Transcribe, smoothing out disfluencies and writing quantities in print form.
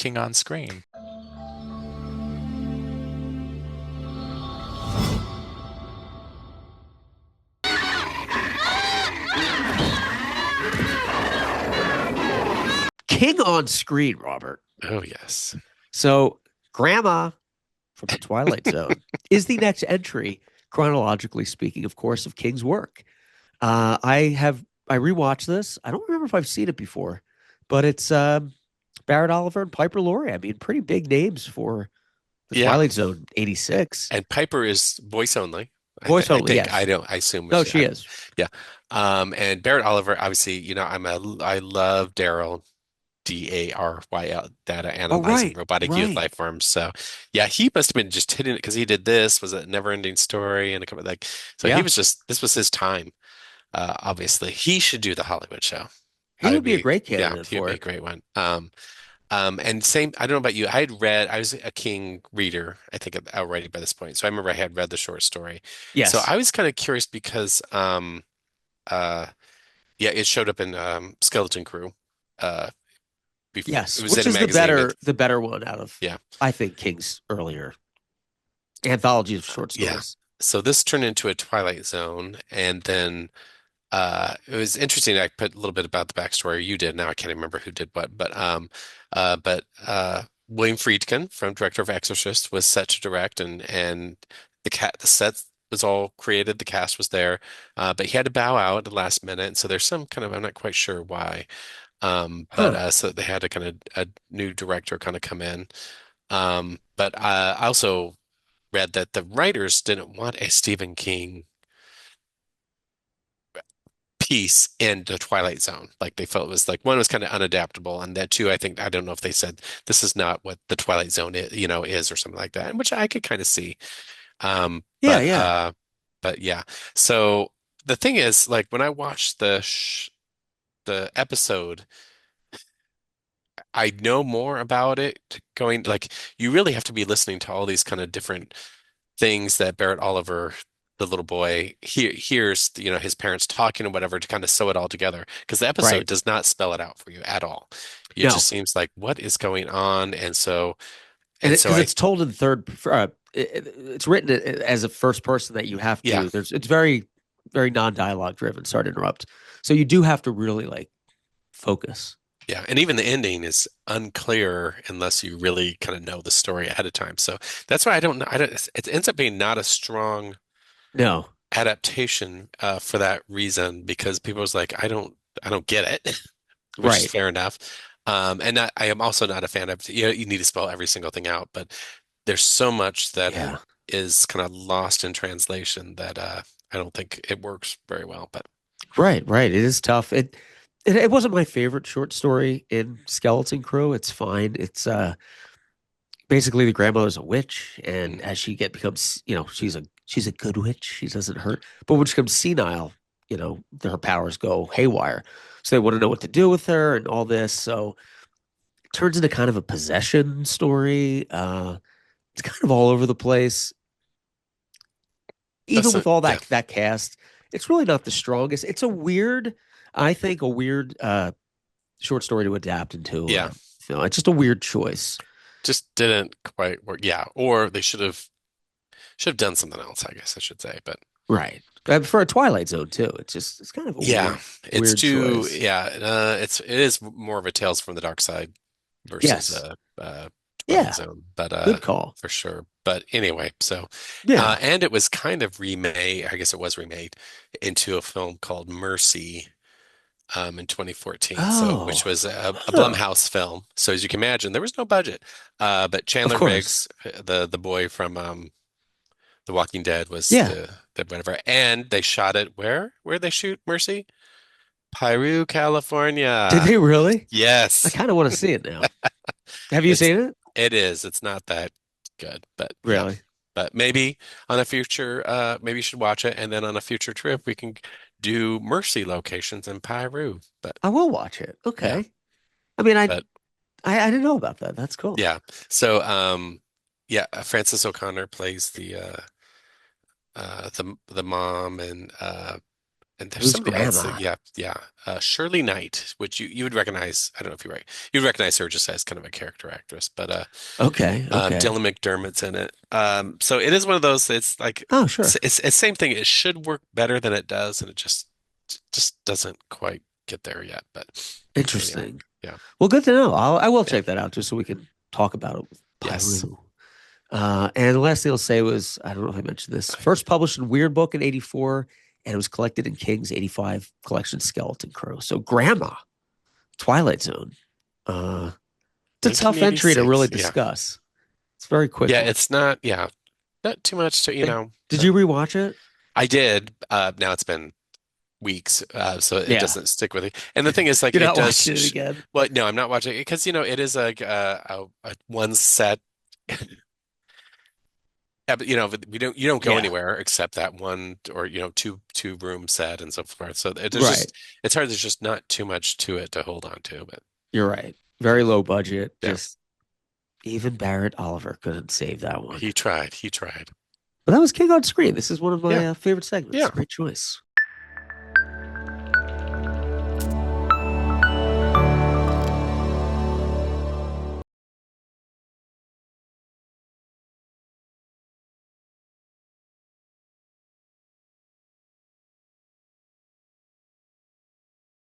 king on screen. King on screen, Robert. Oh, yes. So, Gramma from the Twilight Zone is the next entry, chronologically speaking, of course, of King's work. I rewatched this. I don't remember if I've seen it before, but it's Barrett Oliver and Piper Laurie. I mean, pretty big names for the Yeah. Twilight Zone '86. And Piper is voice only. Voice I only, think I yes. don't I assume No, it's she is. yeah. And Barrett Oliver, obviously, I love Daryl, Daryl, data Oh, analyzing right, robotic youth right. life forms. So yeah, he must have been just hitting it because he did this, was a never ending story and a couple like so he Yeah, was just this was his time. Obviously. He should do the Hollywood show. he I'd would be a be great yeah, candidate he would for be a it. great one. And same, I don't know about you. I was a King reader, I think already by this point. So I remember I had read the short story. So Yes, I was kind of curious because, uh, yeah, it showed up in Skeleton Crew. Uh, before it yes. was in Which a is magazine, but the better one out of, yeah, I think, King's earlier anthology of short yeah. stories. So this turned into a Twilight Zone, and then it was interesting. I put a little bit about the backstory. You did. Now I can't remember who did what, but William Friedkin, from director of Exorcist, was set to direct, and the set was all created. The cast was there, but he had to bow out at the last minute. And so there's some kind of I'm not quite sure why. But Huh. so they had to kind of a new director kind of come in. But I also read that the writers didn't want a Stephen King piece in the Twilight Zone. Like they felt it was like one was kind of unadaptable, and that two, I think I don't know if they said this is not what the Twilight Zone is, is or something like that, which I could kind of see. Um, Yeah, but yeah. uh, but yeah. So the thing is, like when I watched the episode, I know more about it going like you really have to be listening to all these kind of different things that Barrett Oliver, the little boy, hears, his parents talking or whatever to kind of sew it all together. Because the episode Right. does not spell it out for you at all. It No, just seems like what is going on, and and so because I it's told in third, it's written as a first person that you have yeah to. It's very, very non-dialogue driven. Sorry to interrupt. So you do have to really like focus. yeah, and even the ending is unclear unless you really kind of know the story ahead of time. So that's why I don't know. I don't. It ends up being not a strong No, adaptation for that reason because people was like I don't get it, which is right. fair enough. And I am also not a fan of you need to spell every single thing out, but there's so much that Yeah, is kind of lost in translation that I don't think it works very well. But right, right. It is tough. It wasn't my favorite short story in Skeleton Crew. It's fine. It's basically the grandmother's a witch, and mm, as she becomes, she's a good witch. She doesn't hurt, but when she becomes senile, her powers go haywire. So they want to know what to do with her and all this. So it turns into kind of a possession story. It's kind of all over the place. Even that's with a all yeah that cast, it's really not the strongest. It's I think, a weird short story to adapt into yeah film. It's just a weird choice. just didn't quite work. Yeah, or they should have done something else. I guess I should say, but. Right. For a Twilight Zone too. It's kind of a Yeah, it's weird too, choice. yeah, it is more of a Tales from the Dark Side versus Yes. Twilight Yeah. Zone, but Good call. for sure. But anyway, so Yeah. and it was kind of remade, I guess it was remade into a film called Mercy in 2014. So which Oh. was a Huh. Blumhouse film. So as you can imagine, there was no budget. But Of Chandler course. Biggs, the boy from The Walking Dead was Yeah. the whatever. And they shot it where? Where they shoot Mercy? Piru, Did California. they really? I Yes, kind of want to see it now. Have you it's seen it? it is. It's not that good, but yeah. Really? But maybe on a future, maybe you should watch it, and then on a future trip we can do Mercy locations in Piru. But I will watch it. yeah, Okay. I mean, but I didn't know about that. That's cool. yeah. So yeah, Frances O'Connor plays the mom, and And there's Who's somebody else. Grandma? Yeah, yeah. Shirley Knight, which you would recognize. I don't know if you're right. You'd recognize her just as kind of a character actress, but Okay, okay. Dylan McDermott's in it. So it is one of those. It's like Oh, sure. it's same thing. It should work better than it does, and it just doesn't quite get there yet. But anyway, Interesting. yeah, Well, good to know. I will yeah, check that out just so we can talk about it with yes. Pyru. And the last thing I'll say was, I don't know if I mentioned this, first published in Weirdbook in 84, and it was collected in King's 85 collection Skeleton Crew. So Gramma, Twilight Zone. Uh, it's a tough entry to really 1986. Yeah, discuss. It's a very quick yeah. one. It's not. Yeah, not too much to Did you rewatch it? I did. Now it's been weeks, so it Yeah. doesn't stick with me. And the thing is, like, You're it not does. watching it again. Well, no, I'm not watching it because it is a one set. Yeah, but we don't you don't go Yeah. anywhere except that one or two room set and so forth. So there's Right. just it's hard. There's just not too much to it to hold on to. But You're right. yeah, Very low budget. yeah, Just even Barrett Oliver couldn't save that one. he tried. He tried. But that was King on Screen. This is one of Yeah, my favorite segments. yeah. Great choice.